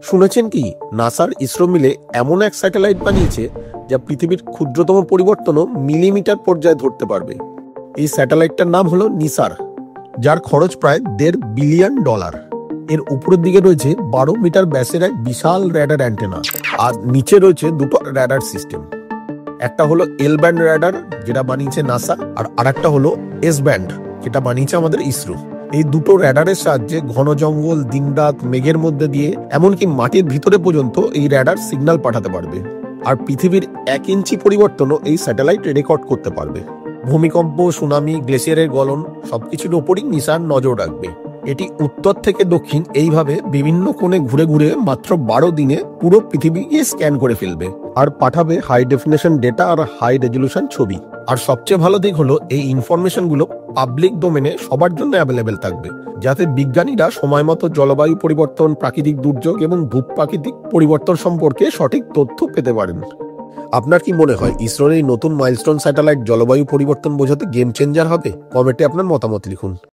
শুনেছেন কি, নাসার ইসরো মিলে এমন এক স্যাটেলাইট বানিয়েছে যা পৃথিবীর ক্ষুদ্রতম পরিবর্তনও মিলিমিটার পর্যায়ে ধরতে পারবে। এই স্যাটেলাইটটার নাম হলো নিসার, যার খরচ প্রায় $1.5 বিলিয়ন। এর উপরের দিকে রয়েছে 12 মিটার ব্যাসের এক বিশাল র্যাডার অ্যান্টেনা, আর নিচে রয়েছে দুটো র্যাডার সিস্টেম। একটা হলো এল ব্যান্ড র্যাডার, যেটা বানিয়েছে নাসা, আর আরেকটা হলো এস ব্যান্ড, যেটা বানিয়েছে আমাদের ইসরো। এই দুটো র্যাডারের সাহায্যে ঘন জঙ্গল, দিনরাত, মেঘের মধ্যে দিয়ে, এমনকি মাটির ভিতরে পর্যন্ত এই র্যাডার সিগন্যাল পাঠাতে পারবে। আর পৃথিবীর 1 ইঞ্চি পরিবর্তনও এই স্যাটেলাইট রেকর্ড করতে পারবে। ভূমিকম্প, সুনামি, গ্লেসিয়ারের গলন সবকিছুর ওপরই নিসার নজর রাখবে। এটি উত্তর থেকে দক্ষিণ এইভাবে বিভিন্ন কোণে ঘুরে ঘুরে মাত্র 12 দিনে পুরো পৃথিবীকে স্ক্যান করে ফেলবে, আর পাঠাবে হাই ডেফিনেশন ডেটা আর হাই রেজলিউশন ছবি। আর সবচেয়ে ভালো দিক হলো এই ইনফরমেশন গুলো পাবলিক ডোমেনে সবার জন্য অ্যাভেলেবেল থাকবে, যাতে বিজ্ঞানীরা সময় মতো জলবায়ু পরিবর্তন, প্রাকৃতিক দুর্যোগ এবং ভূপ্রাকৃতিক পরিবর্তন সম্পর্কে সঠিক তথ্য পেতে পারেন। আপনার কি মনে হয় ইসরোর এই নতুন মাইলস্টোন স্যাটেলাইট জলবায়ু পরিবর্তন বোঝাতে গেম চেঞ্জার হবে? কমেন্টে আপনার মতামত লিখুন।